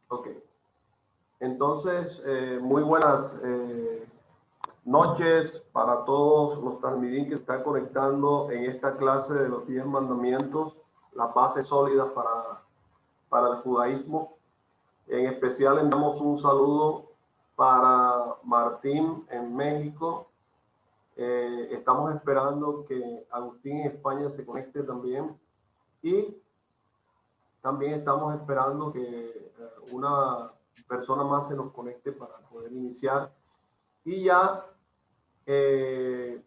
Ok. Entonces, muy buenas noches para todos los talmidín que están conectando en esta clase de los 10 mandamientos, las bases sólidas para el judaísmo. En especial enviamos un saludo para Martín en México. Estamos esperando que Agustín en España se conecte también. Y también estamos esperando que una persona más se nos conecte para poder iniciar. Y ya, de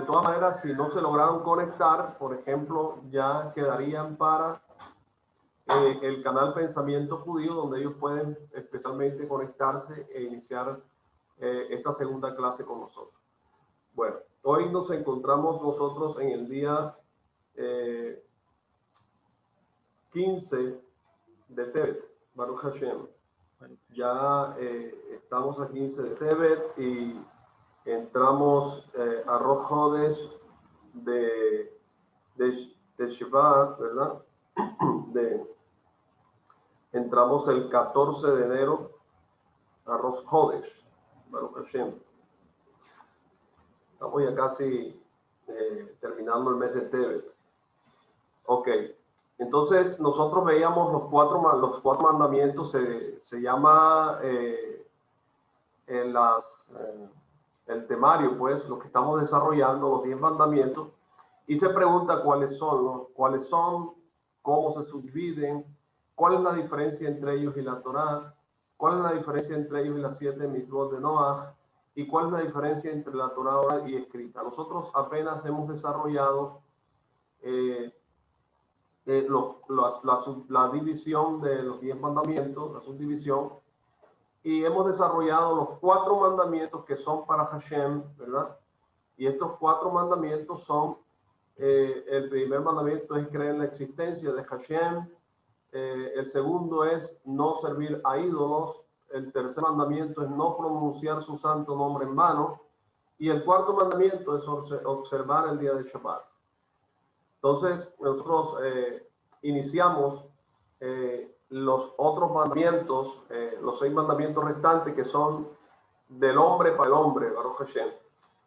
todas maneras, si no se lograron conectar, por ejemplo, ya quedarían para el canal Pensamiento Judío, donde ellos pueden especialmente conectarse e iniciar esta segunda clase con nosotros. Bueno, hoy nos encontramos nosotros en el día 15 de Tevet, Baruch Hashem. Ya estamos a 15 de Tevet y entramos a Rosh Hodesh de Shabbat, ¿verdad? Entramos el 14 de enero a Rosh Hodesh, Baruch Hashem. Estamos ya casi terminando el mes de Tevet. Ok, entonces nosotros veíamos los cuatro mandamientos, se llama el temario, pues, lo que estamos desarrollando, los 10 mandamientos, y se pregunta cuáles son, cómo se subdividen, cuál es la diferencia entre ellos y la Torá, cuál es la diferencia entre ellos y las 7 mitzvot de Noah, y cuál es la diferencia entre la Torá oral y escrita. Nosotros apenas hemos desarrollado la división de los 10 mandamientos, la subdivisión, y hemos desarrollado los 4 mandamientos que son para Hashem, ¿verdad? Y estos 4 mandamientos son, el primer mandamiento es creer en la existencia de Hashem, el segundo es no servir a ídolos, el tercer mandamiento es no pronunciar su santo nombre en vano, y el cuarto mandamiento es observar el día de Shabbat. Entonces, nosotros iniciamos los otros mandamientos, los 6 mandamientos restantes que son del hombre para el hombre, Baruch Hashem.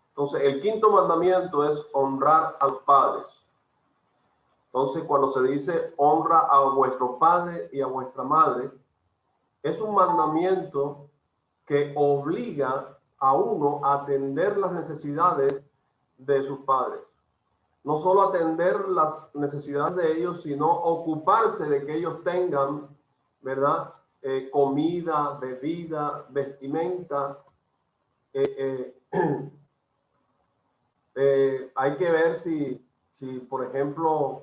Entonces, el quinto mandamiento es honrar a los padres. Entonces, cuando se dice honra a vuestro padre y a vuestra madre, es un mandamiento que obliga a uno a atender las necesidades de sus padres. No solo atender las necesidades de ellos, sino ocuparse de que ellos tengan, ¿verdad? Comida, bebida, vestimenta. Hay que ver si por ejemplo,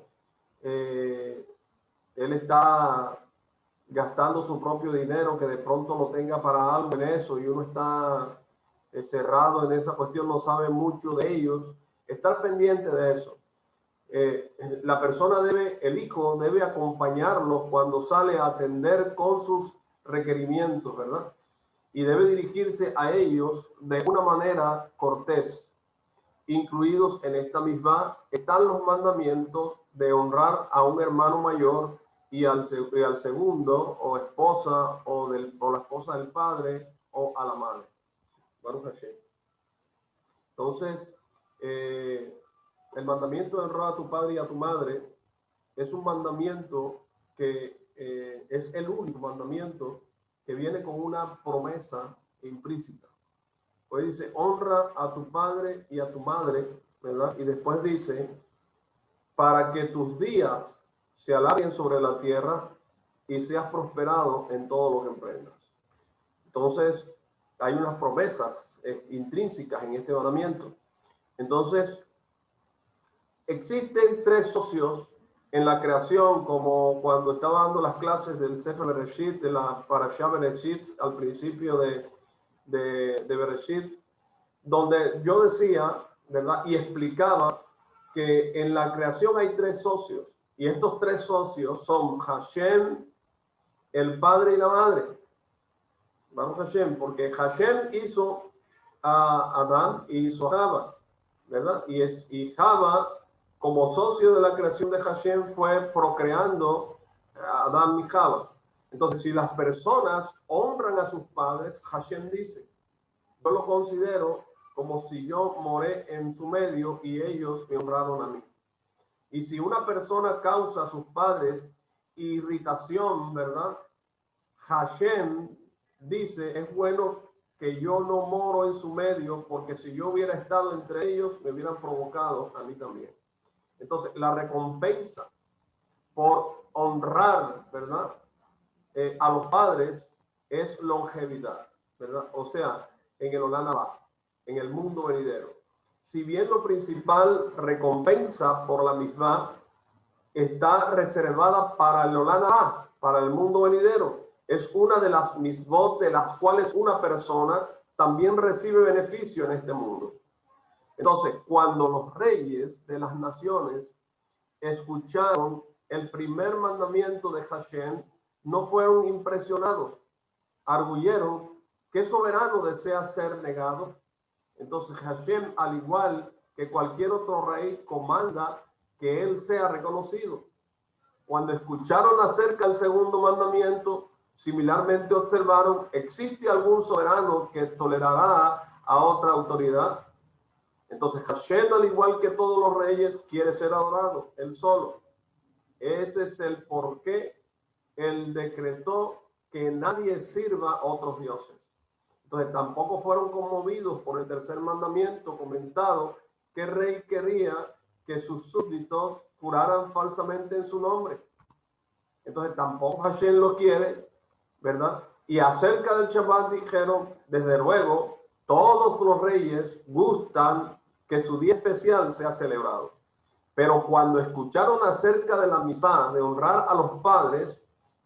él está gastando su propio dinero, que de pronto lo tenga para algo en eso, y uno está cerrado en esa cuestión, no sabe mucho de ellos. Estar pendiente de eso. La persona el hijo debe acompañarlos cuando sale a atender con sus requerimientos, ¿verdad? Y debe dirigirse a ellos de una manera cortés. Incluidos en esta misma están los mandamientos de honrar a un hermano mayor y al segundo, o esposa, o la esposa del padre, o a la madre. Baruch Hashem. Entonces, el mandamiento de honrar a tu padre y a tu madre es un mandamiento que es el único mandamiento que viene con una promesa implícita. Pues dice, honra a tu padre y a tu madre, ¿verdad? Y después dice, para que tus días se alarguen sobre la tierra y seas prosperado en todo lo que emprendas. Entonces, hay unas promesas intrínsecas en este mandamiento. Entonces, existen 3 socios en la creación, como cuando estaba dando las clases del Sefer Bereshit, de la Parashá Bereshit, al principio de Bereshit, donde yo decía, ¿verdad? Y explicaba que en la creación hay 3 socios, y estos 3 socios son Hashem, el padre y la madre. Vamos Hashem, porque Hashem hizo a Adán y hizo a Java, ¿verdad? Y Java, como socio de la creación de Hashem, fue procreando a Adán y Java. Entonces, si las personas honran a sus padres, Hashem dice, yo lo considero como si yo moré en su medio y ellos me honraron a mí. Y si una persona causa a sus padres irritación, ¿verdad? Hashem dice, es bueno que yo no moro en su medio, porque si yo hubiera estado entre ellos, me hubieran provocado a mí también. Entonces, la recompensa por honrar, ¿verdad? A los padres es longevidad, ¿verdad? O sea, en el Olam Abba, en el mundo venidero. Si bien lo principal recompensa por la misma está reservada para el Olam Abba, para el mundo venidero, es una de las mismot de las cuales una persona también recibe beneficio en este mundo. Entonces, cuando los reyes de las naciones escucharon el primer mandamiento de Hashem, no fueron impresionados, arguyeron, ¿qué soberano desea ser negado? Entonces Hashem, al igual que cualquier otro rey, comanda que él sea reconocido. Cuando escucharon acerca del segundo mandamiento, similarmente observaron, ¿existe algún soberano que tolerará a otra autoridad? Entonces Hashem, al igual que todos los reyes, quiere ser adorado, él solo. Ese es el por qué él decretó que nadie sirva a otros dioses. Entonces tampoco fueron conmovidos por el tercer mandamiento comentado que el rey quería que sus súbditos juraran falsamente en su nombre. Entonces tampoco Hashem lo quiere, ¿verdad? Y acerca del Shabbat dijeron, desde luego, todos los reyes gustan que su día especial sea celebrado. Pero cuando escucharon acerca de la misma, de honrar a los padres,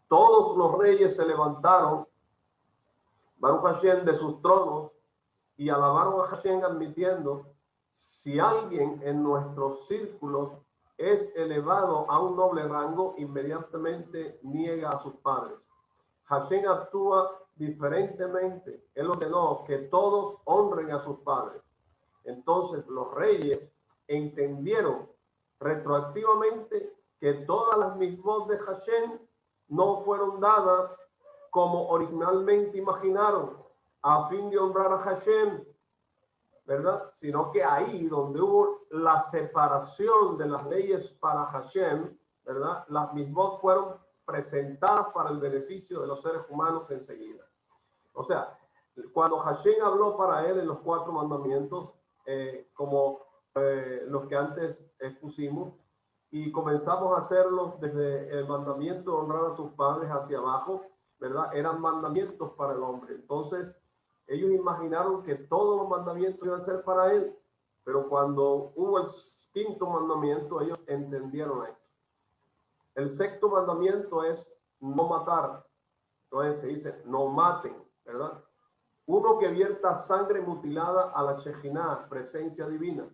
todos los reyes se levantaron, Baruch Hashem, de sus tronos y alabaron a Hashem admitiendo, si alguien en nuestros círculos es elevado a un noble rango, inmediatamente niega a sus padres. Hashem actúa diferentemente. Él ordenó que todos honren a sus padres. Entonces los reyes entendieron retroactivamente que todas las mismos de Hashem no fueron dadas como originalmente imaginaron, a fin de honrar a Hashem, ¿verdad? Sino que ahí donde hubo la separación de las leyes para Hashem, ¿verdad? Las mismos fueron presentadas para el beneficio de los seres humanos enseguida. O sea, cuando Hashem habló para él en los 4 mandamientos, como los que antes expusimos, y comenzamos a hacerlos desde el mandamiento de honrar a tus padres hacia abajo, ¿verdad? Eran mandamientos para el hombre. Entonces, ellos imaginaron que todos los mandamientos iban a ser para él, pero cuando hubo el 5º mandamiento, ellos entendieron esto. El 6º mandamiento es no matar. Entonces se dice, no maten, ¿verdad? Uno que vierta sangre mutilada a la Shejinah, presencia divina.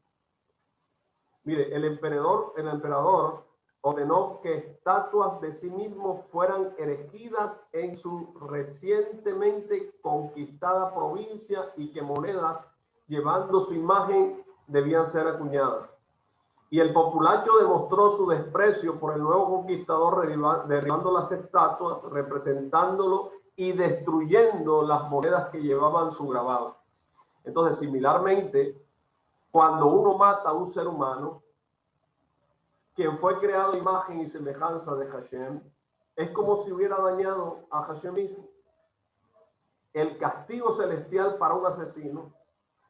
Mire, el emperador ordenó que estatuas de sí mismo fueran erigidas en su recientemente conquistada provincia y que monedas llevando su imagen debían ser acuñadas. Y el populacho demostró su desprecio por el nuevo conquistador derribando las estatuas, representándolo y destruyendo las monedas que llevaban su grabado. Entonces, similarmente, cuando uno mata a un ser humano, quien fue creado a imagen y semejanza de Hashem, es como si hubiera dañado a Hashem mismo. El castigo celestial para un asesino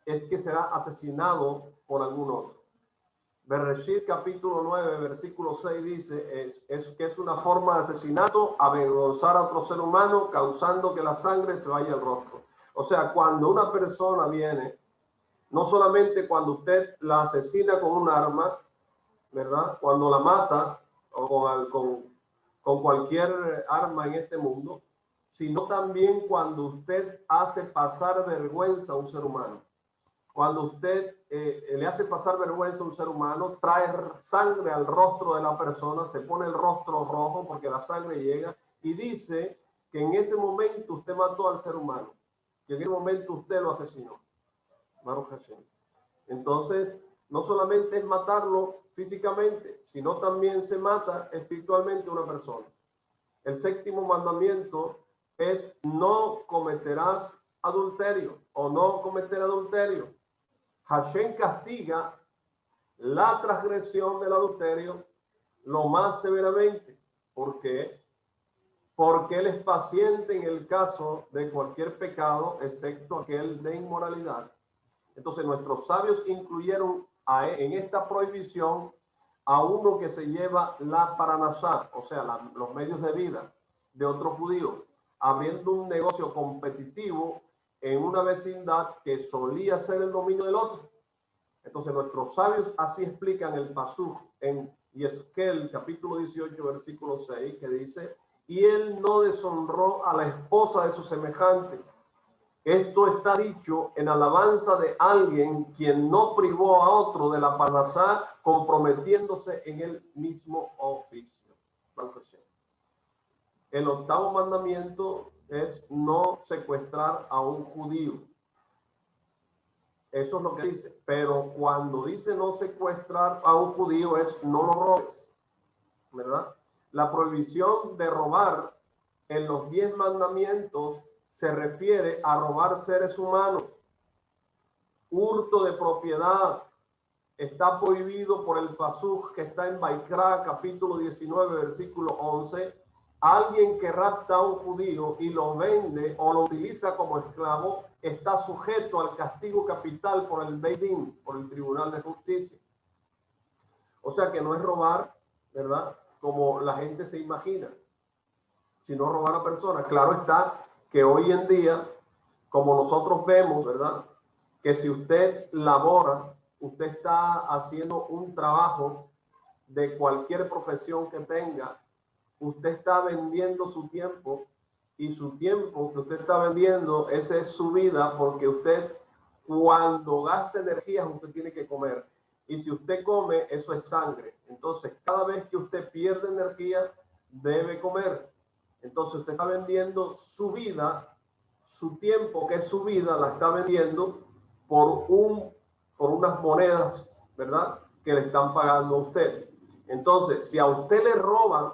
es que será asesinado por algún otro. Bereshit capítulo 9, versículo 6 dice es que es una forma de asesinato avergonzar a otro ser humano causando que la sangre se vaya al rostro. O sea, cuando una persona viene, no solamente cuando usted la asesina con un arma, ¿verdad? Cuando la mata o con cualquier arma en este mundo, sino también cuando usted hace pasar vergüenza a un ser humano. Cuando usted le hace pasar vergüenza a un ser humano, trae sangre al rostro de la persona, se pone el rostro rojo porque la sangre llega y dice que en ese momento usted mató al ser humano, que en ese momento usted lo asesinó. Baruch Hashem. Entonces, no solamente es matarlo físicamente, sino también se mata espiritualmente a una persona. El séptimo mandamiento es no cometerás adulterio o no cometer adulterio. Hashem castiga la transgresión del adulterio lo más severamente. ¿Por qué? Porque Él es paciente en el caso de cualquier pecado, excepto aquel de inmoralidad. Entonces nuestros sabios incluyeron en esta prohibición a uno que se lleva la paranasá, o sea, los medios de vida de otro judío, abriendo un negocio competitivo en una vecindad que solía ser el dominio del otro. Entonces nuestros sabios así explican el pasú en Yesquel, capítulo 18, versículo 6, que dice: y él no deshonró a la esposa de su semejante. Esto está dicho en alabanza de alguien quien no privó a otro de la parnasá, comprometiéndose en el mismo oficio. El octavo mandamiento es no secuestrar a un judío. Eso es lo que dice. Pero cuando dice no secuestrar a un judío es no lo robes, ¿verdad? La prohibición de robar en los 10 mandamientos se refiere a robar seres humanos. Hurto de propiedad está prohibido por el pasú que está en Baikra, capítulo 19, versículo 11. Alguien que rapta a un judío y lo vende o lo utiliza como esclavo está sujeto al castigo capital por el Beit Din, por el Tribunal de Justicia. O sea que no es robar, ¿verdad?, como la gente se imagina, sino robar a personas. Claro está que hoy en día, como nosotros vemos, ¿verdad?, que si usted labora, usted está haciendo un trabajo de cualquier profesión que tenga, usted está vendiendo su tiempo, y su tiempo que usted está vendiendo, esa es su vida, porque usted, cuando gasta energías, usted tiene que comer. Y si usted come, eso es sangre. Entonces, cada vez que usted pierde energía, debe comer. Entonces, usted está vendiendo su vida, su tiempo, que es su vida, la está vendiendo por unas monedas, ¿verdad?, que le están pagando a usted. Entonces, si a usted le roban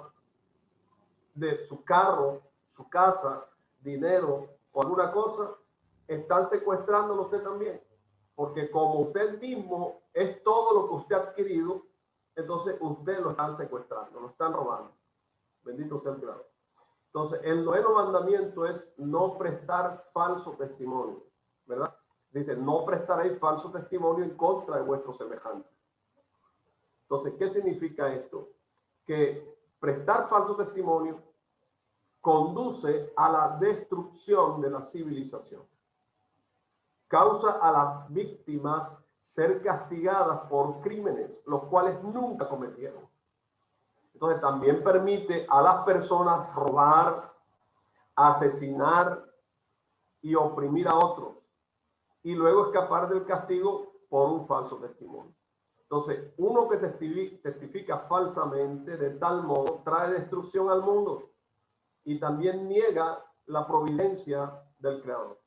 de su carro, su casa, dinero o alguna cosa, están secuestrándolo usted también. Porque como usted mismo es todo lo que usted ha adquirido, entonces usted lo están secuestrando, lo están robando. Bendito sea el Creador. Entonces, el noveno mandamiento es no prestar falso testimonio, ¿verdad? Dice, no prestaréis falso testimonio en contra de vuestro semejante. Entonces, ¿qué significa esto? Que prestar falso testimonio conduce a la destrucción de la civilización. Causa a las víctimas ser castigadas por crímenes, los cuales nunca cometieron. Entonces también permite a las personas robar, asesinar y oprimir a otros, y luego escapar del castigo por un falso testimonio. Entonces, uno que testifica falsamente de tal modo trae destrucción al mundo y también niega la providencia del Creador.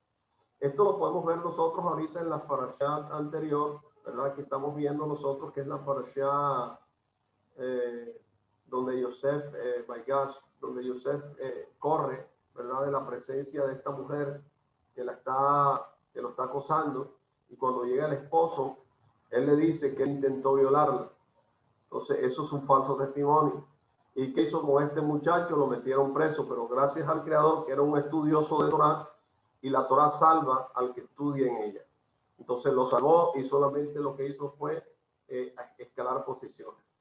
Esto lo podemos ver nosotros ahorita en la parashá anterior, ¿verdad?, que estamos viendo nosotros, que es la parashá donde Yosef, donde Yosef corre, ¿verdad?, de la presencia de esta mujer que lo está acosando, y cuando llega el esposo, él le dice que él intentó violarla. Entonces, eso es un falso testimonio. ¿Y qué hizo con este muchacho? Lo metieron preso, pero gracias al Creador, que era un estudioso de Torah, y la Torah salva al que estudia en ella. Entonces lo salvó, y solamente lo que hizo fue escalar posiciones.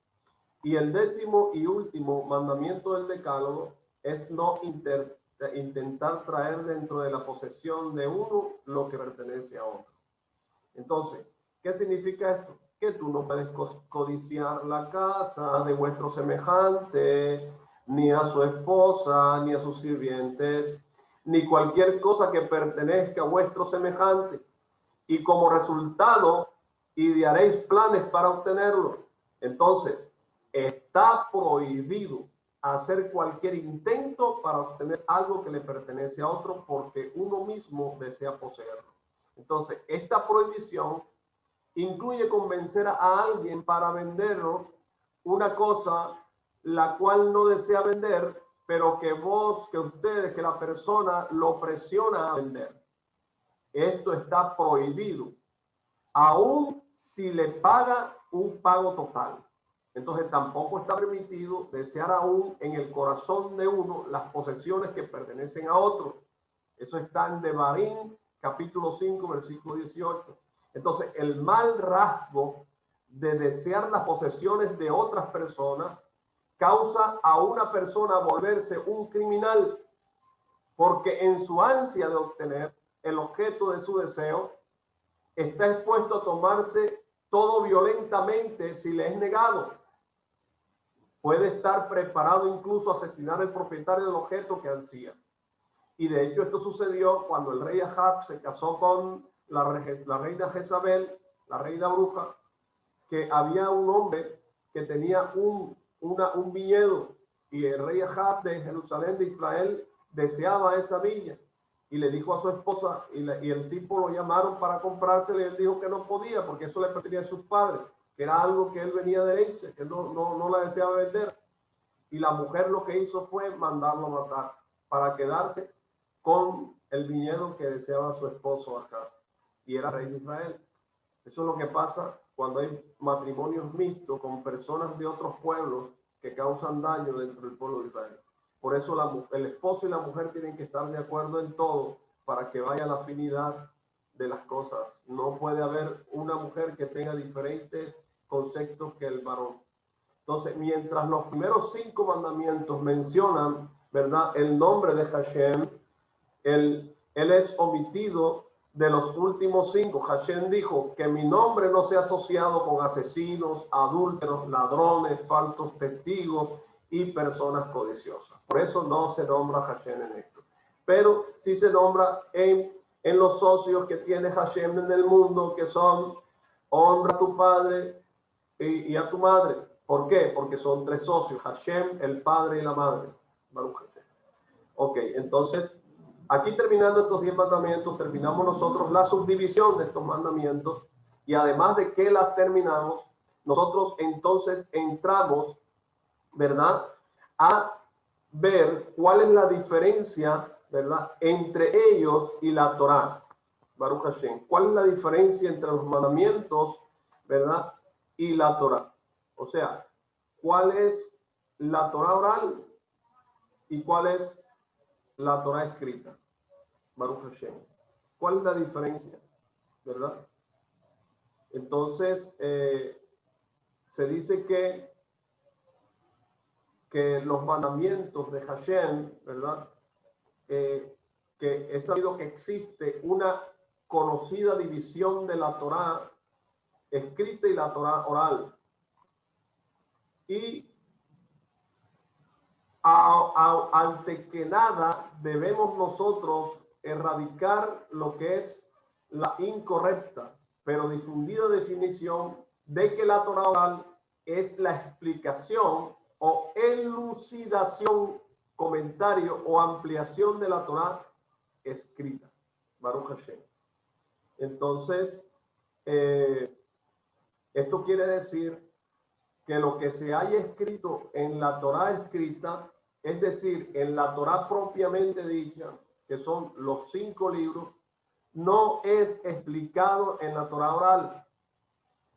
Y el décimo y último mandamiento del decálogo es no intentar traer dentro de la posesión de uno lo que pertenece a otro. Entonces, ¿qué significa esto? Que tú no puedes codiciar la casa de vuestro semejante, ni a su esposa, ni a sus sirvientes, ni cualquier cosa que pertenezca a vuestro semejante, y como resultado idearéis planes para obtenerlo. Entonces, está prohibido hacer cualquier intento para obtener algo que le pertenece a otro porque uno mismo desea poseerlo. Entonces, esta prohibición incluye convencer a alguien para vendernos una cosa la cual no desea vender, pero que ustedes, que la persona lo presiona a vender. Esto está prohibido, aun si le paga un pago total. Entonces tampoco está permitido desear aún en el corazón de uno las posesiones que pertenecen a otro. Eso está en Devarim, capítulo 5, versículo 18. Entonces el mal rasgo de desear las posesiones de otras personas causa a una persona volverse un criminal, porque en su ansia de obtener el objeto de su deseo, está expuesto a tomarse todo violentamente si le es negado. Puede estar preparado incluso a asesinar al propietario del objeto que ansía. Y de hecho esto sucedió cuando el rey Ahab se casó con la reina Jezabel, la reina bruja, que había un hombre que tenía un viñedo, y el rey Ahab de Jerusalén, de Israel, deseaba esa viña, y le dijo a su esposa, y el tipo lo llamaron para comprársela, y él dijo que no podía porque eso le pertenecía a sus padres, que era algo que él venía de herencia, que no la deseaba vender. Y la mujer lo que hizo fue mandarlo a matar para quedarse con el viñedo que deseaba su esposo Ahab, y era rey de Israel. Eso es lo que pasa cuando hay matrimonios mixtos con personas de otros pueblos que causan daño dentro del pueblo de Israel. Por eso el esposo y la mujer tienen que estar de acuerdo en todo para que vaya la afinidad de las cosas. No puede haber una mujer que tenga diferentes conceptos que el varón. Entonces, mientras los primeros 5 mandamientos mencionan, ¿verdad?, el nombre de Hashem, él es omitido de los últimos 5. Hashem dijo que mi nombre no sea asociado con asesinos, adúlteros, ladrones, falsos testigos y personas codiciosas. Por eso no se nombra Hashem en esto. Pero sí se nombra en los socios que tiene Hashem en el mundo, que son: honra a tu padre y a tu madre. ¿Por qué? Porque son 3 socios: Hashem, el padre y la madre. Baruch Hashem. Ok, entonces, aquí terminando estos 10 mandamientos, terminamos nosotros la subdivisión de estos mandamientos, y además de que las terminamos, nosotros entonces entramos, ¿verdad?, a ver cuál es la diferencia, ¿verdad?, entre ellos y la Torá. Baruch Hashem. ¿Cuál es la diferencia entre los mandamientos, ¿verdad?, y la Torá? O sea, ¿cuál es la Torá oral y cuál es la Torá escrita? Baruch Hashem. ¿Cuál es la diferencia? ¿Verdad? Entonces, se dice que los mandamientos de Hashem, ¿verdad?, que es sabido que existe una conocida división de la Torá escrita y la Torá oral. Y ante que nada debemos nosotros erradicar lo que es la incorrecta pero difundida definición de que la Torá oral es la explicación o elucidación, comentario o ampliación de la Torá escrita. Baruch Hashem. Entonces, esto quiere decir que lo que se haya escrito en la Torá escrita, es decir, en la Torá propiamente dicha, que son los 5 libros, no es explicado en la Torá oral.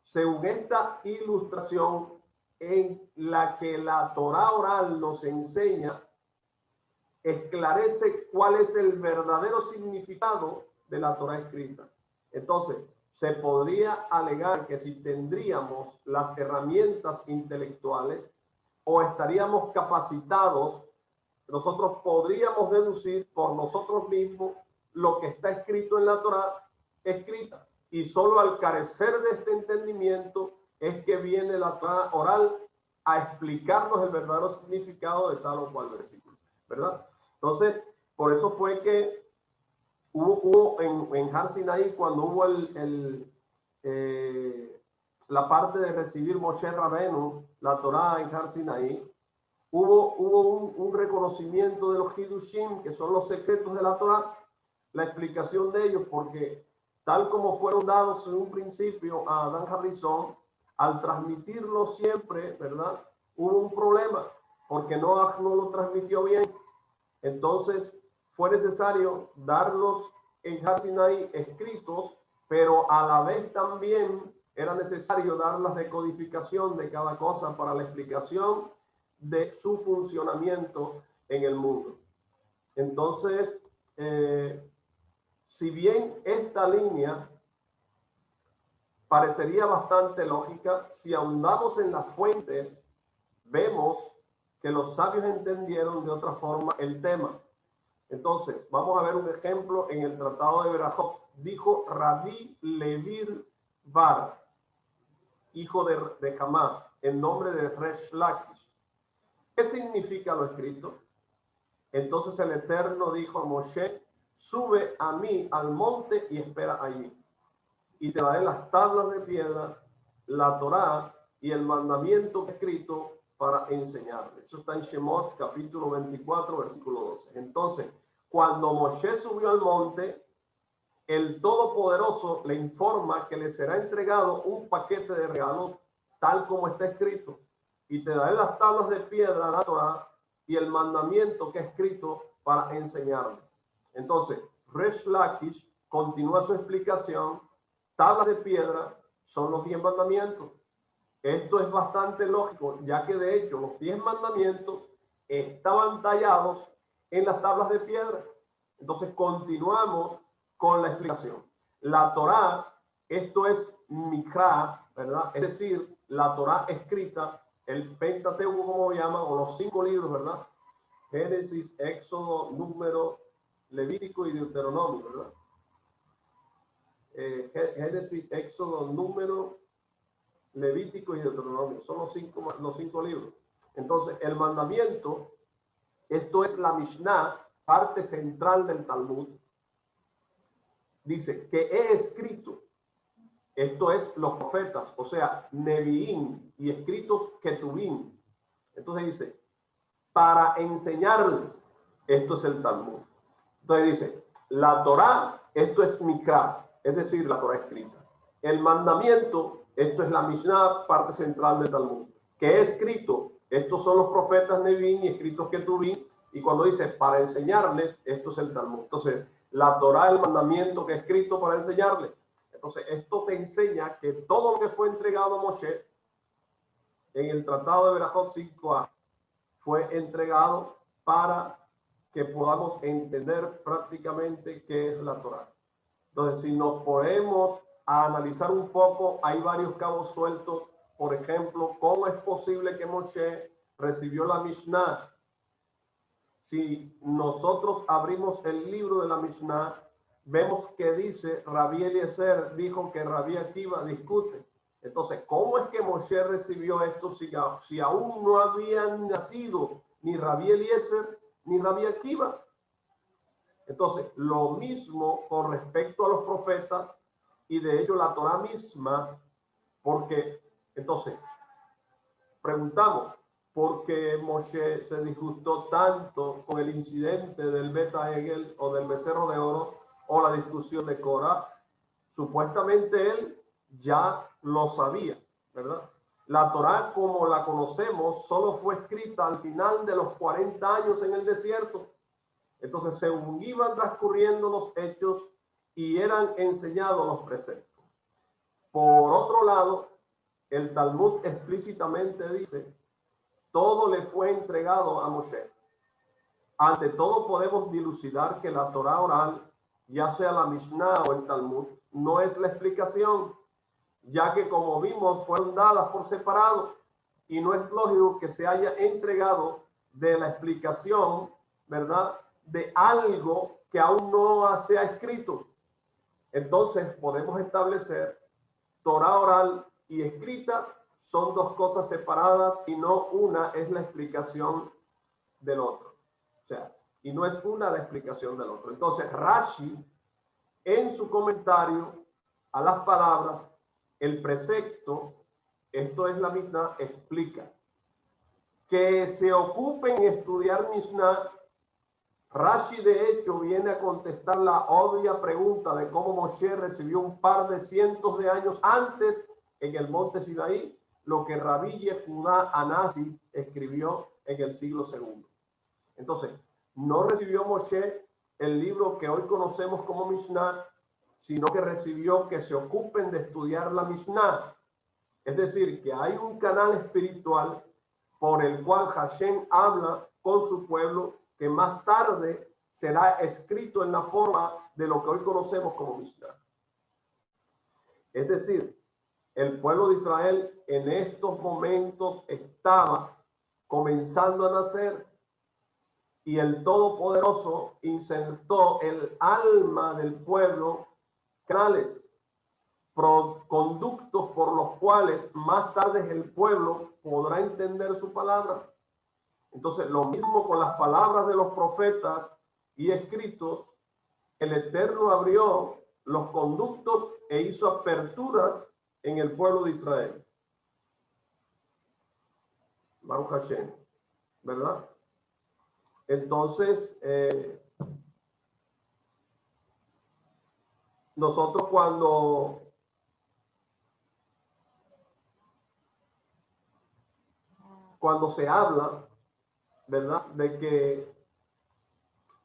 Según esta ilustración en la que la Torá oral nos enseña, esclarece cuál es el verdadero significado de la Torá escrita. Entonces, se podría alegar que si tendríamos las herramientas intelectuales o estaríamos capacitados, nosotros podríamos deducir por nosotros mismos lo que está escrito en la Torá escrita. Y solo al carecer de este entendimiento es que viene la Torá oral a explicarnos el verdadero significado de tal o cual versículo, ¿verdad? Entonces, por eso fue que hubo en Har Sinaí, cuando hubo la parte de recibir Moshe Rabenu, la Torá en Har Sinaí, hubo un reconocimiento de los Hidushim, que son los secretos de la Torá, la explicación de ellos, porque tal como fueron dados en un principio a Adán Harrison, al transmitirlo siempre, ¿verdad?, hubo un problema. porque Noah no lo transmitió bien. Entonces fue necesario darlos en Har Sinai escritos, pero a la vez también era necesario dar la decodificación de cada cosa para la explicación de su funcionamiento en el mundo. Entonces, si bien esta línea parecería bastante lógica, si ahondamos en las fuentes, vemos que los sabios entendieron de otra forma el tema. Entonces, vamos a ver un ejemplo en el Tratado de Berajot. Dijo Rabí Levir Bar, hijo de Jamá, en nombre de Resh Lakish. ¿Qué significa lo escrito? Entonces el Eterno dijo a Moshe, sube a mí al monte y espera allí. Y te daré las tablas de piedra, la Torá y el mandamiento escrito para enseñarle. Eso está en Shemot, capítulo 24, versículo 12. Entonces, cuando Moshe subió al monte, el Todopoderoso le informa que le será entregado un paquete de regalos, tal como está escrito. Y te daré las tablas de piedra, la Torá, y el mandamiento que he escrito para enseñarles. Entonces, Resh Lakish continúa su explicación. Tablas de piedra son los 10 mandamientos. Esto es bastante lógico, ya que de hecho los 10 mandamientos estaban tallados en las tablas de piedra. Entonces continuamos con la explicación. La Torá, esto es Mikra, ¿verdad? Es decir, la Torá escrita, el Pentateuco, como llaman, o los 5 libros, ¿verdad? Génesis, Éxodo, Número, Levítico y Deuteronomio, ¿verdad? Génesis, Éxodo, Número, Levítico y Deuteronomio. Son los cinco libros. Entonces, el mandamiento, esto es la Mishnah, parte central del Talmud, dice que he escrito, esto es los profetas, o sea, Neviín y escritos Ketubín. Entonces dice, para enseñarles, esto es el Talmud. Entonces dice, la Torá, esto es Mikra, es decir, la Torá escrita. El mandamiento, esto es la Mishnah, parte central del Talmud. Que he escrito, estos son los profetas Neviín y escritos Ketubín. Y cuando dice para enseñarles, esto es el Talmud. Entonces, la Torá, el mandamiento que he escrito para enseñarles. Entonces, esto te enseña que todo lo que fue entregado a Moshe en el Tratado de Berajot 5a fue entregado para que podamos entender prácticamente qué es la Torá. Entonces, si nos podemos analizar un poco, hay varios cabos sueltos. Por ejemplo, ¿cómo es posible que Moshe recibió la Mishnah? Si nosotros abrimos el libro de la Mishnah, vemos que dice, Rabí Eliezer dijo que Rabí Akiva discute. Entonces, ¿cómo es que Moshe recibió esto si aún no habían nacido ni Rabí Eliezer ni Rabí Akiva? Entonces, lo mismo con respecto a los profetas y de hecho la Torá misma, porque entonces preguntamos, ¿por qué Moshe se disgustó tanto con el incidente del Beta Egel o del becerro de oro o la discusión de Korah? Supuestamente él ya lo sabía, ¿verdad? La Torá, como la conocemos, solo fue escrita al final de los 40 años en el desierto. Entonces, según iban transcurriendo los hechos y eran enseñados los preceptos. Por otro lado, el Talmud explícitamente dice, todo le fue entregado a Moshe. Ante todo podemos dilucidar que la Torá oral, ya sea la Mishnah o el Talmud, no es la explicación, ya que como vimos fueron dadas por separado y no es lógico que se haya entregado de la explicación, ¿verdad?, de algo que aún no se ha escrito. Entonces podemos establecer Torá oral y escrita son dos cosas separadas y no una es la explicación del otro. O sea, y no es una la explicación del otro. Entonces Rashi, en su comentario a las palabras, el precepto, esto es la Mishnah, explica que se ocupen en estudiar Mishnah. Rashi de hecho viene a contestar la obvia pregunta de cómo Moshe recibió un par de cientos de años antes en el monte Sinaí lo que Rabí Yehudá Anasi escribió en el siglo segundo. Entonces, no recibió Moshe el libro que hoy conocemos como Mishnah, sino que recibió que se ocupen de estudiar la Mishnah. Es decir, que hay un canal espiritual por el cual Hashem habla con su pueblo, que más tarde será escrito en la forma de lo que hoy conocemos como Mishnah. Es decir, el pueblo de Israel en estos momentos estaba comenzando a nacer, y el Todopoderoso insertó el alma del pueblo, canales, conductos por los cuales más tarde el pueblo podrá entender su palabra. Entonces, lo mismo con las palabras de los profetas y escritos, el Eterno abrió los conductos e hizo aperturas en el pueblo de Israel. Baruch Hashem, ¿verdad? Entonces, nosotros cuando se habla, ¿verdad?, de que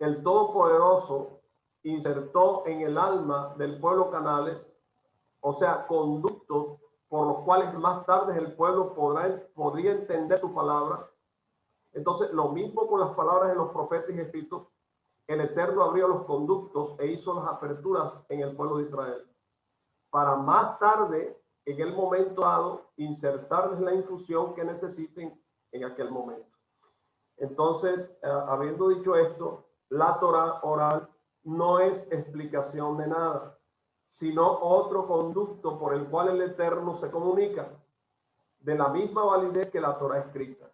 el Todopoderoso insertó en el alma del pueblo canales, o sea, conductos por los cuales más tarde el pueblo podría entender su palabra. Entonces, lo mismo con las palabras de los profetas y escritos, el Eterno abrió los conductos e hizo las aperturas en el pueblo de Israel, para más tarde, en el momento dado, insertarles la infusión que necesiten en aquel momento. Entonces, habiendo dicho esto, la Torá oral no es explicación de nada, sino otro conducto por el cual el Eterno se comunica, de la misma validez que la Torá escrita.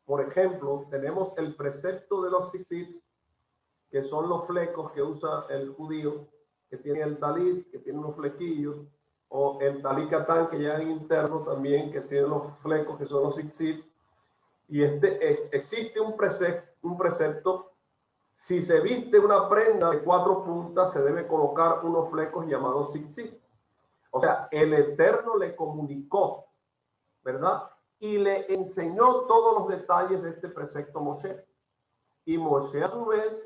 Por ejemplo, tenemos el precepto de los tzitzit, que son los flecos que usa el judío, que tiene el talit, que tiene unos flequillos, o el talit katán, que ya en interno también, que tiene los flecos, que son los tzitzit. Y existe un precepto, si se viste una prenda de 4 puntas, se debe colocar unos flecos llamados tzitzit. O sea, el Eterno le comunicó, ¿verdad?, y le enseñó todos los detalles de este precepto a Moshe. Y Moshe a su vez,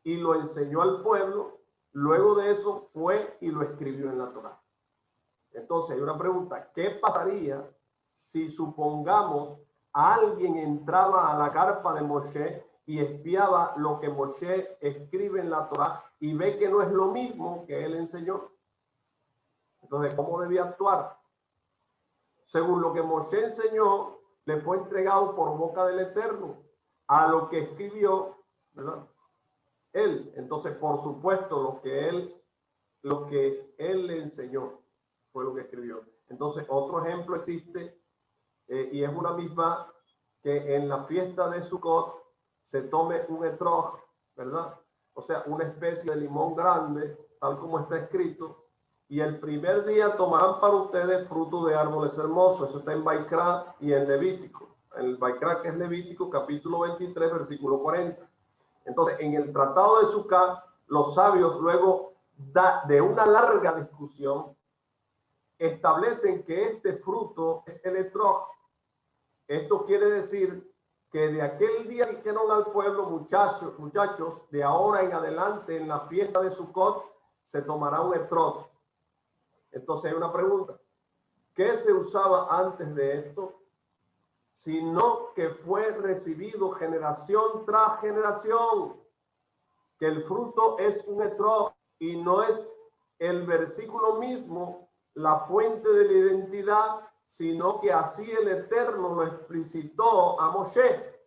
y lo enseñó al pueblo. Luego de eso fue y lo escribió en la Torá. Entonces hay una pregunta: ¿qué pasaría si, supongamos, alguien entraba a la carpa de Moshe y espiaba lo que Moshe escribe en la Torá y ve que no es lo mismo que él enseñó? Entonces, ¿cómo debía actuar? Según lo que Moshe enseñó, le fue entregado por boca del Eterno a lo que escribió, ¿verdad?, él. Entonces, por supuesto, lo que él le enseñó fue lo que escribió. Entonces, otro ejemplo existe, y es una misma, que en la fiesta de Sukkot se tome un etrog, ¿verdad? O sea, una especie de limón grande, tal como está escrito, y el primer día tomarán para ustedes fruto de árboles hermosos. Eso está en Baikra y en Levítico. En el Baikra, que es Levítico, capítulo 23, versículo 40. Entonces, en el tratado de Sukkot, los sabios, luego de una larga discusión, establecen que este fruto es el etrog. Esto quiere decir que de aquel día dijeron al pueblo: muchachos, de ahora en adelante en la fiesta de Sukkot se tomará un etrog. Entonces hay una pregunta: ¿qué se usaba antes de esto? Sino que fue recibido generación tras generación, que el fruto es un etrog, y no es el versículo mismo la fuente de la identidad, sino que así el Eterno lo explicitó a Moshe.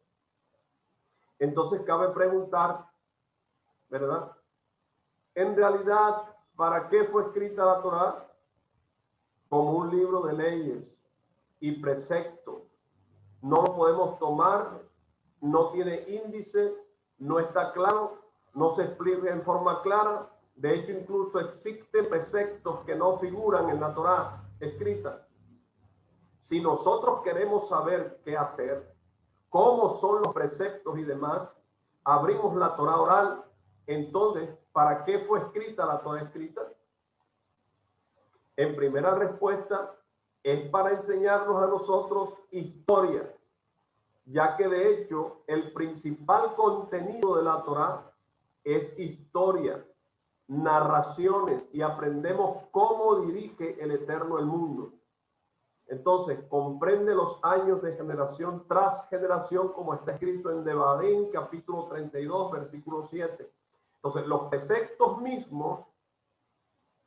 Entonces cabe preguntar, ¿verdad?, en realidad, ¿para qué fue escrita la Torá? Como un libro de leyes y preceptos. No lo podemos tomar, no tiene índice, no está claro, no se explica en forma clara. De hecho, incluso existen preceptos que no figuran en la Torá escrita. Si nosotros queremos saber qué hacer, cómo son los preceptos y demás, abrimos la Torá oral. Entonces, ¿para qué fue escrita la Torá escrita? En primera respuesta, es para enseñarnos a nosotros historia, ya que de hecho el principal contenido de la Torá es historia, narraciones, y aprendemos cómo dirige el Eterno el mundo. Entonces, comprende los años de generación tras generación, como está escrito en Devarim, capítulo 32, versículo 7. Entonces, los preceptos mismos,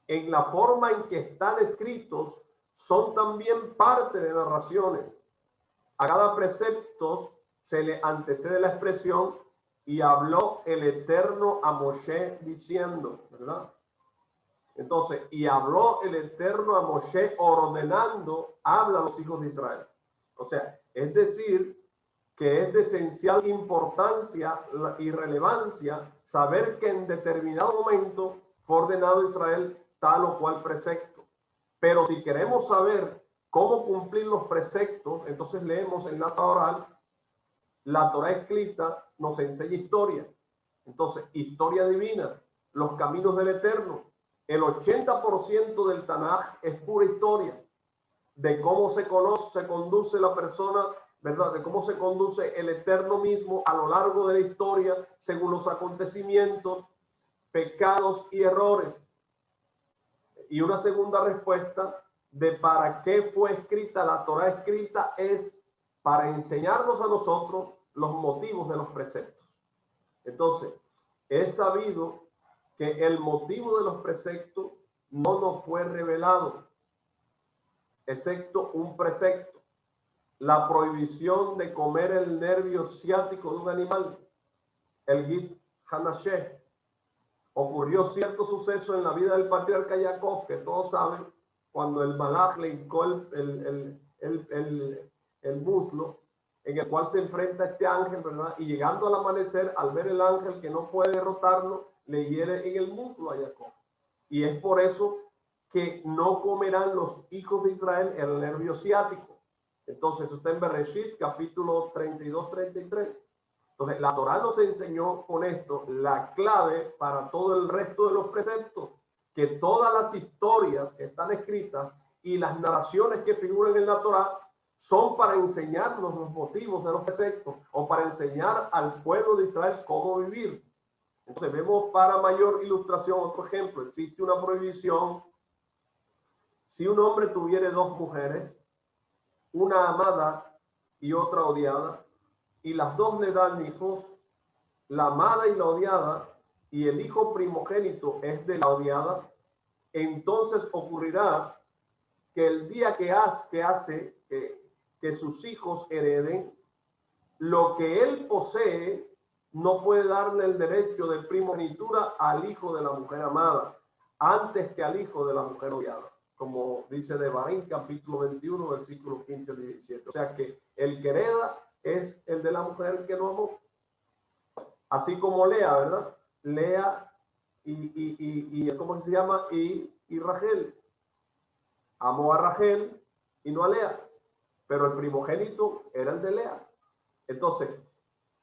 en la forma en que están escritos, son también parte de narraciones. A cada precepto se le antecede la expresión y habló el Eterno a Moshe diciendo, ¿verdad? Entonces, y habló el Eterno a Moshe ordenando, habla a los hijos de Israel. O sea, es decir, que es de esencial importancia y relevancia saber que en determinado momento fue ordenado a Israel tal o cual precepto. Pero si queremos saber cómo cumplir los preceptos, entonces leemos en la Torá oral. La Torá escrita nos enseña historia. Entonces, historia divina, los caminos del Eterno. El 80% del Tanaj es pura historia de cómo se conoce, se conduce la persona, ¿verdad? De cómo se conduce el Eterno mismo a lo largo de la historia, según los acontecimientos, pecados y errores. Y una segunda respuesta de para qué fue escrita la Torá escrita es para enseñarnos a nosotros los motivos de los preceptos. Entonces, es sabido que el motivo de los preceptos no nos fue revelado, excepto un precepto: la prohibición de comer el nervio ciático de un animal, el Git Hanasheh. Ocurrió cierto suceso en la vida del patriarca Jacob, que todos saben, cuando el Malach le hincó el muslo, en el cual se enfrenta este ángel, ¿verdad? Y llegando al amanecer, al ver el ángel que no puede derrotarlo, le hiere en el muslo a Jacob. Y es por eso que no comerán los hijos de Israel el nervio ciático. Entonces, está en Bereshit, capítulo 32-33. Entonces, la Torá nos enseñó con esto la clave para todo el resto de los preceptos, que todas las historias que están escritas y las narraciones que figuran en la Torá son para enseñarnos los motivos de los preceptos o para enseñar al pueblo de Israel cómo vivir. Entonces, vemos para mayor ilustración otro ejemplo. Existe una prohibición: si un hombre tuviere dos mujeres, una amada y otra odiada, y las dos le dan hijos, la amada y la odiada, y el hijo primogénito es de la odiada, entonces ocurrirá que el día que hace que sus hijos hereden, lo que él posee no puede darle el derecho de primogenitura al hijo de la mujer amada antes que al hijo de la mujer odiada, como dice Devarim, capítulo 21, versículos 15 al 17. O sea que el que hereda es el de la mujer que no amó. Así como Lea, ¿verdad? Lea y ¿cómo se llama? Y Rachel. Amó a Rachel y no a Lea, pero el primogénito era el de Lea. Entonces,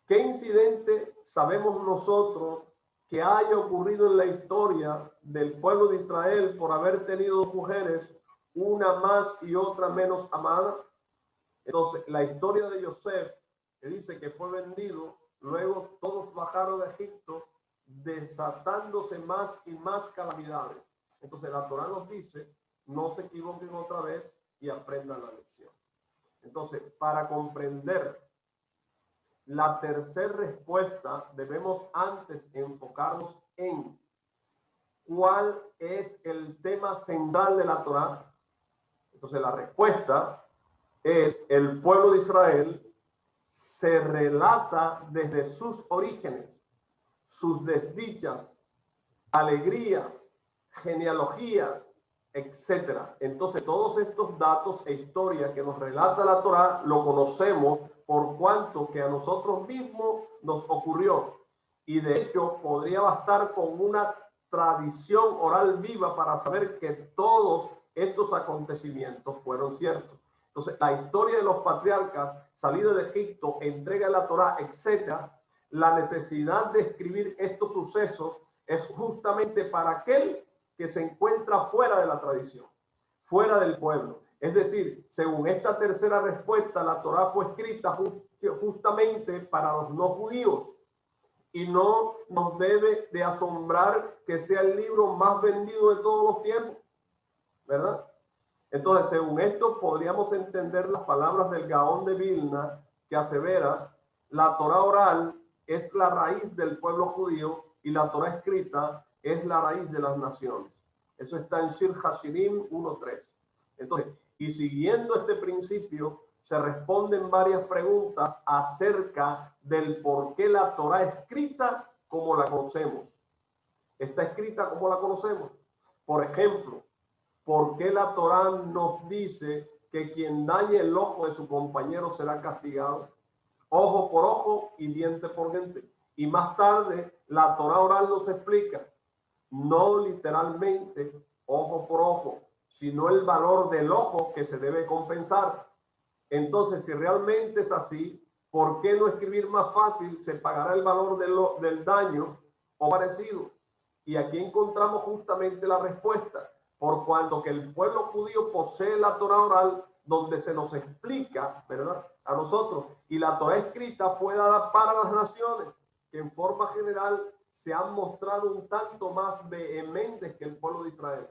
¿qué incidente sabemos nosotros que haya ocurrido en la historia del pueblo de Israel por haber tenido dos mujeres, una más y otra menos amada? Entonces, la historia de Yosef, que dice que fue vendido, luego todos bajaron a Egipto, desatándose más y más calamidades. Entonces, la Torá nos dice: no se equivoquen otra vez y aprendan la lección. Entonces, para comprender la tercera respuesta, debemos antes enfocarnos en cuál es el tema central de la Torá. Entonces, la respuesta es: el pueblo de Israel se relata desde sus orígenes, sus desdichas, alegrías, genealogías, etcétera. Entonces, todos estos datos e historias que nos relata la Torá lo conocemos por cuanto que a nosotros mismos nos ocurrió. Y de hecho, podría bastar con una tradición oral viva para saber que todos estos acontecimientos fueron ciertos. Entonces, la historia de los patriarcas, salida de Egipto, entrega de la Torá, etcétera, la necesidad de escribir estos sucesos es justamente para aquel que se encuentra fuera de la tradición, fuera del pueblo, Es decir, según esta tercera respuesta, la Torá fue escrita justamente para los no judíos y no nos debe de asombrar que sea el libro más vendido de todos los tiempos, ¿verdad? Entonces, según esto, podríamos entender las palabras del Gaón de Vilna que asevera: la Torá oral es la raíz del pueblo judío y la Torá escrita es la raíz de las naciones. Eso está en Shir Hashirim 1.3. Entonces, y siguiendo este principio, se responden varias preguntas acerca del por qué la Torá escrita como la conocemos. Está escrita como la conocemos. Por ejemplo, ¿por qué la Torá nos dice que quien dañe el ojo de su compañero será castigado? Ojo por ojo y diente por diente. Y más tarde, la Torá oral nos explica, no literalmente ojo por ojo, sino el valor del ojo que se debe compensar. Entonces, si realmente es así, ¿por qué no escribir más fácil? Se pagará el valor del daño o parecido. Y aquí encontramos justamente la respuesta. Por cuanto que el pueblo judío posee la Torá oral, donde se nos explica, ¿verdad?, a nosotros, y la Torá escrita fue dada para las naciones, que en forma general se han mostrado un tanto más vehementes que el pueblo de Israel.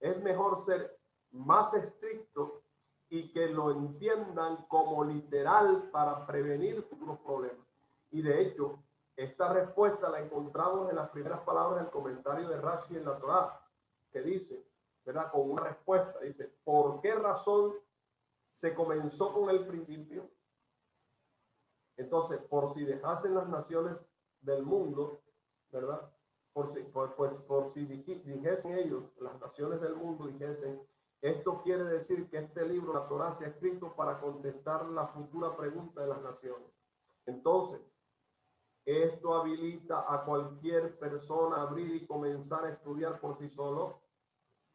Es mejor ser más estricto y que lo entiendan como literal para prevenir futuros problemas. Y de hecho, esta respuesta la encontramos en las primeras palabras del comentario de Rashi en la Torá, que dice, ¿verdad?, con una respuesta, dice: ¿por qué razón se comenzó con el principio? Entonces, por si dejasen las naciones del mundo, ¿verdad? Por si dijesen ellos, las naciones del mundo dijesen, esto quiere decir que este libro, la Torá, se ha escrito para contestar la futura pregunta de las naciones. Entonces, ¿esto habilita a cualquier persona a abrir y comenzar a estudiar por sí solo?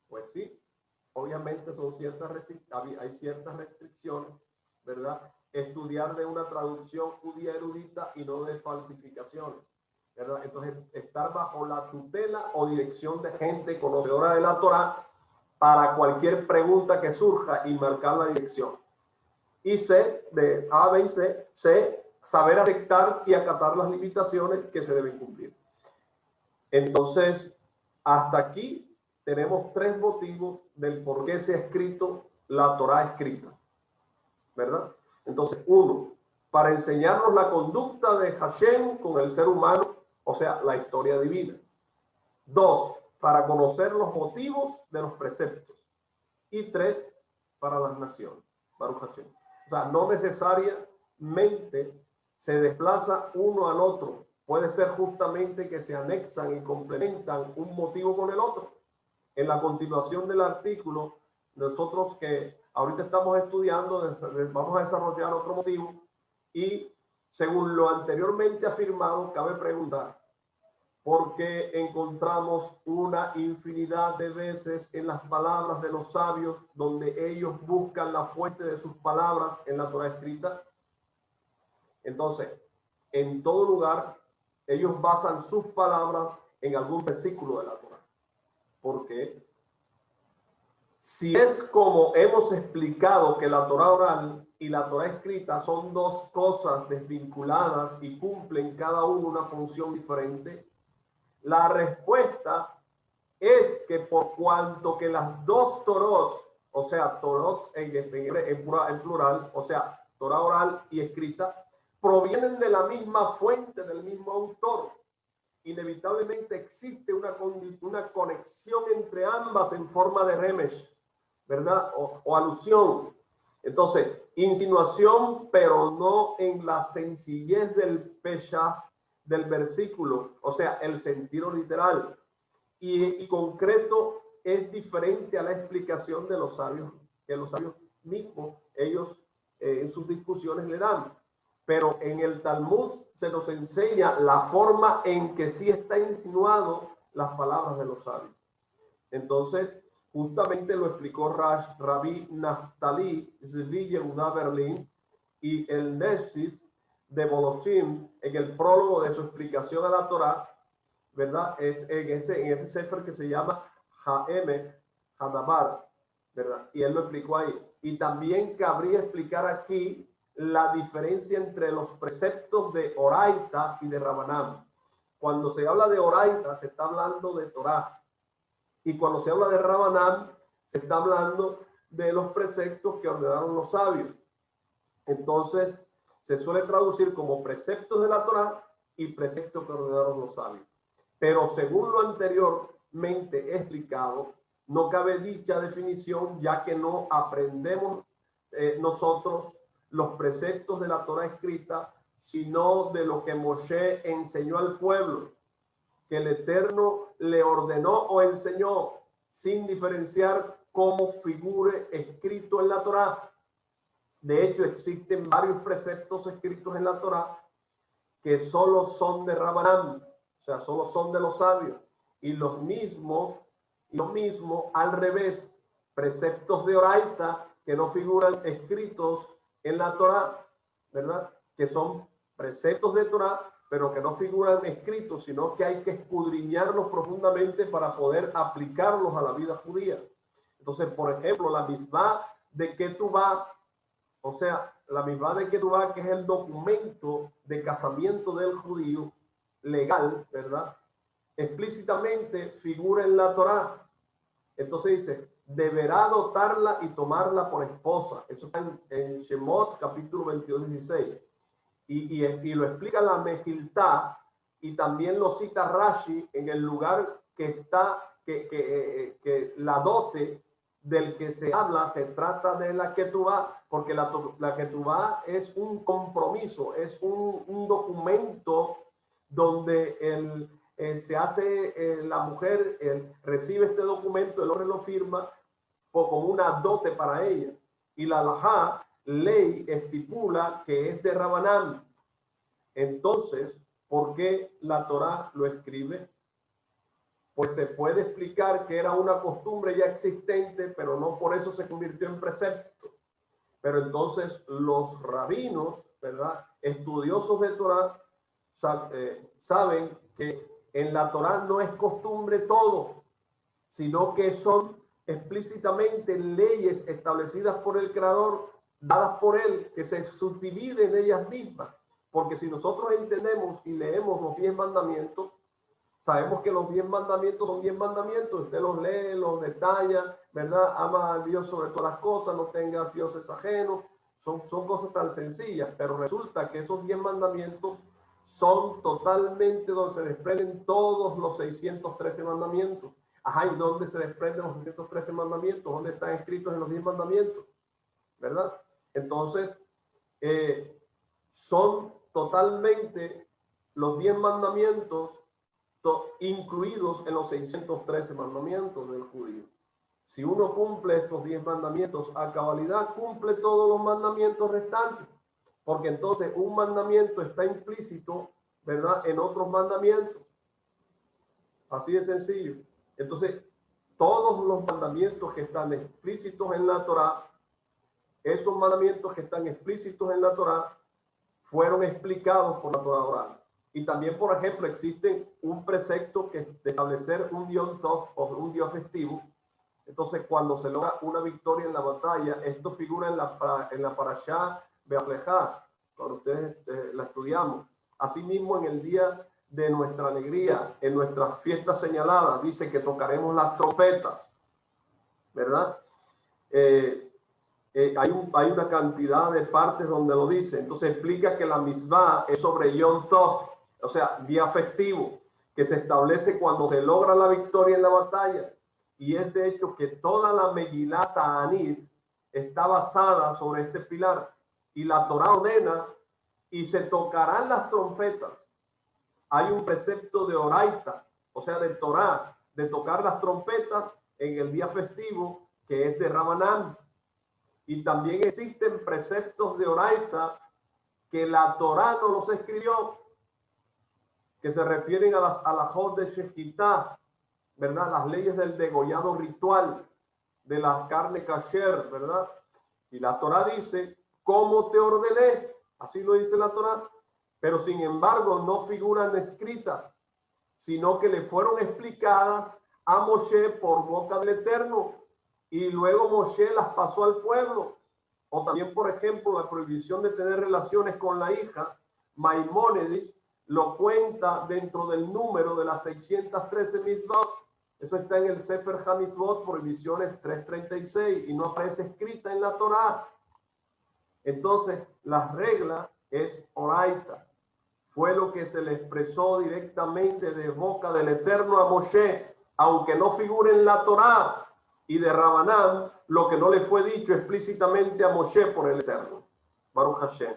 Pues sí, obviamente hay ciertas restricciones, ¿verdad? Estudiar de una traducción judía erudita y no de falsificaciones, ¿verdad? Entonces, estar bajo la tutela o dirección de gente conocedora de la Torá para cualquier pregunta que surja y marcar la dirección. Y C, de A, B y C, saber aceptar y acatar las limitaciones que se deben cumplir. Entonces, hasta aquí tenemos tres motivos del por qué se ha escrito la Torá escrita, ¿verdad? Entonces, uno, para enseñarnos la conducta de Hashem con el ser humano, o sea, la historia divina. Dos, para conocer los motivos de los preceptos. Y tres, para las naciones, Baruch Hashem. O sea, no necesariamente se desplaza uno al otro. Puede ser justamente que se anexan y complementan un motivo con el otro. En la continuación del artículo, nosotros que ahorita estamos estudiando, vamos a desarrollar otro motivo y según lo anteriormente afirmado, cabe preguntar, ¿por qué encontramos una infinidad de veces en las palabras de los sabios donde ellos buscan la fuente de sus palabras en la Torá escrita? Entonces, en todo lugar, ellos basan sus palabras en algún versículo de la Torá. Porque si es como hemos explicado que la Torá oral y la Torá escrita son dos cosas desvinculadas y cumplen cada uno una función diferente, la respuesta es que por cuanto que las dos Torot, o sea, Torot en plural, o sea, Torá oral y escrita, provienen de la misma fuente, del mismo autor, inevitablemente existe una conexión entre ambas en forma de remesh, ¿verdad? O alusión. Entonces, insinuación, pero no en la sencillez del pesha del versículo, o sea, el sentido literal. Y concreto es diferente a la explicación de los sabios, que los sabios mismos, ellos en sus discusiones le dan. Pero en el Talmud se nos enseña la forma en que sí está insinuado las palabras de los sabios. Entonces, justamente lo explicó Rabbi Naftali Zvi Yehuda Berlin y el Nesit de Bolosim en el prólogo de su explicación a la Torá, ¿verdad? Es en ese sefer que se llama Ha'emek Hadabar, ¿verdad? Y él lo explicó ahí. Y también cabría explicar aquí la diferencia entre los preceptos de Oraita y de Rabanán. Cuando se habla de Oraita, se está hablando de Torá. Y cuando se habla de Rabanán, se está hablando de los preceptos que ordenaron los sabios. Entonces, se suele traducir como preceptos de la Torá y preceptos que ordenaron los sabios. Pero según lo anteriormente explicado, no cabe dicha definición, ya que no aprendemos nosotros los preceptos de la Torá escrita, sino de lo que Moshe enseñó al pueblo, que el Eterno le ordenó o enseñó, sin diferenciar cómo figure escrito en la Torá. De hecho, existen varios preceptos escritos en la Torá que solo son de Rabanán, o sea, solo son de los sabios, y lo mismo al revés, preceptos de Oraita que no figuran escritos en la Torá, ¿verdad? Que son preceptos de Torá, pero que no figuran escritos, sino que hay que escudriñarlos profundamente para poder aplicarlos a la vida judía. Entonces, por ejemplo, la misma de Ketubá, o sea, la misma de Ketubá, que es el documento de casamiento del judío legal, ¿verdad? Explícitamente figura en la Torá. Entonces dice, deberá dotarla y tomarla por esposa. Eso está en Shemot, capítulo 22, 16. Y lo explica la Mejiltá, y también lo cita Rashi en el lugar que está, que la dote del que se habla se trata de la Ketubá, porque la Ketubá es un compromiso, es un documento donde se hace, la mujer recibe este documento, el hombre lo firma como una dote para ella. Y la halajá, ley, estipula que es de Rabanán. Entonces, ¿por qué la Torá lo escribe? Pues se puede explicar que era una costumbre ya existente, pero no por eso se convirtió en precepto. Pero entonces los rabinos, ¿verdad?, estudiosos de Torá, saben que en la Torá no es costumbre todo, sino que son explícitamente leyes establecidas por el Creador, dadas por Él, que se subdividen ellas mismas. Porque si nosotros entendemos y leemos los 10 mandamientos, sabemos que los 10 mandamientos son 10 mandamientos. Usted los lee, los detalla, ¿verdad? Ama a Dios sobre todas las cosas, no tengas dioses ajenos. Son cosas tan sencillas, pero resulta que esos 10 mandamientos son totalmente donde se desprenden todos los 613 mandamientos. Ajá, ¿y dónde se desprenden los 613 mandamientos? ¿Dónde están escritos en los 10 mandamientos? ¿Verdad? Entonces, son totalmente los 10 mandamientos incluidos en los 613 mandamientos del judío. Si uno cumple estos 10 mandamientos a cabalidad, cumple todos los mandamientos restantes, porque entonces un mandamiento está implícito, ¿verdad?, en otros mandamientos. Así de sencillo. Entonces, todos los mandamientos que están explícitos en la Torá, esos mandamientos que están explícitos en la Torá, fueron explicados por la Torá oral. Y también, por ejemplo, existe un precepto que de establecer un Yom Tov o un día festivo. Entonces, cuando se logra una victoria en la batalla, esto figura en la Parashá Be'alejá, cuando ustedes la estudiamos. Asimismo, en el día de nuestra alegría, en nuestras fiestas señaladas, dice que tocaremos las trompetas, ¿verdad? Hay una cantidad de partes donde lo dice. Entonces explica que la misma es sobre Yom Tov, o sea, día festivo, que se establece cuando se logra la victoria en la batalla. Y es de hecho que toda la Megilá Ta'anit está basada sobre este pilar. Y la Torá ordena, y se tocarán las trompetas. Hay un precepto de Oraita, o sea, de Torá, de tocar las trompetas en el día festivo, que es de Rabanán. Y también existen preceptos de Oraita que la Torá no los escribió, que se refieren a las alajot de Shechitá, ¿verdad? Las leyes del degollado ritual, de la carne kasher, ¿verdad? Y la Torá dice, ¿cómo te ordené? Así lo dice la Torá. Pero sin embargo no figuran escritas, sino que le fueron explicadas a Moshe por boca del Eterno. y luego Moshe las pasó al pueblo. O también, por ejemplo, la prohibición de tener relaciones con la hija, Maimónides lo cuenta dentro del número de las 613 mitzvot. Eso está en el Sefer HaMitzvot, prohibiciones 336, y no aparece escrita en la Torá. Entonces, la regla es oraita. Fue lo que se le expresó directamente de boca del Eterno a Moshe, aunque no figure en la Torá, y de Rabanán, lo que no le fue dicho explícitamente a Moshe por el Eterno. Baruch Hashem.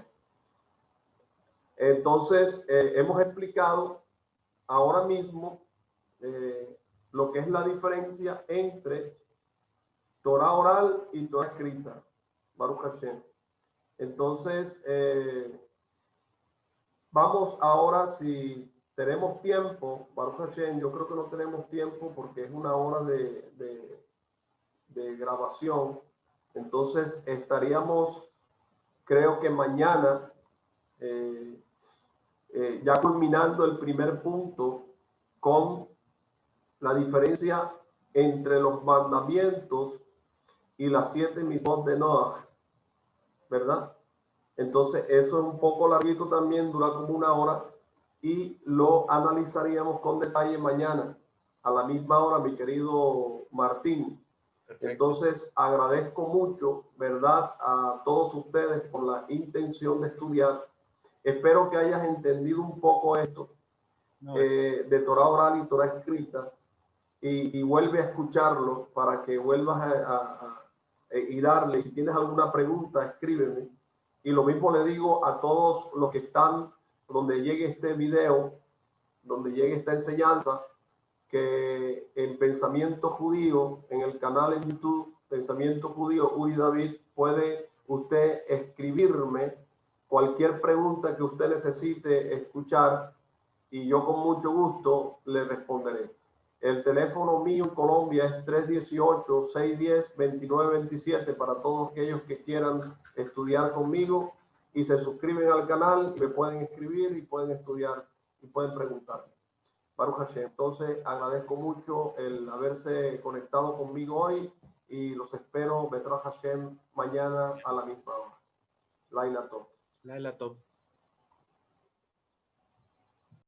Entonces, hemos explicado ahora mismo lo que es la diferencia entre Torah oral y Torah escrita. Baruch Hashem. Entonces, vamos ahora, si tenemos tiempo, Baruch Hashem, yo creo que no tenemos tiempo porque es una hora de grabación. Entonces, estaríamos, creo que mañana, ya culminando el primer punto con la diferencia entre los mandamientos y las 7 mitzvot de Noah, ¿verdad? Entonces, eso es un poco larguito también, dura como una hora, y lo analizaríamos con detalle mañana, a la misma hora, mi querido Martín. Perfecto. Entonces, agradezco mucho, ¿verdad?, a todos ustedes por la intención de estudiar. Espero que hayas entendido un poco esto de Torah oral y Torah escrita, y vuelve a escucharlo para que vuelvas y darle. Si tienes alguna pregunta, escríbeme. Y lo mismo le digo a todos los que están donde llegue este video, donde llegue esta enseñanza, que en Pensamiento Judío, en el canal en YouTube, Pensamiento Judío, Uri David, puede usted escribirme cualquier pregunta que usted necesite escuchar y yo con mucho gusto le responderé. El teléfono mío en Colombia es 318-610-2927 para todos aquellos que quieran estudiar conmigo y se suscriben al canal, me pueden escribir y pueden estudiar y pueden preguntar. Baruch Hashem. Entonces, agradezco mucho el haberse conectado conmigo hoy y los espero, Betrach Hashem, mañana a la misma hora. Laila Tov. Laila Tov.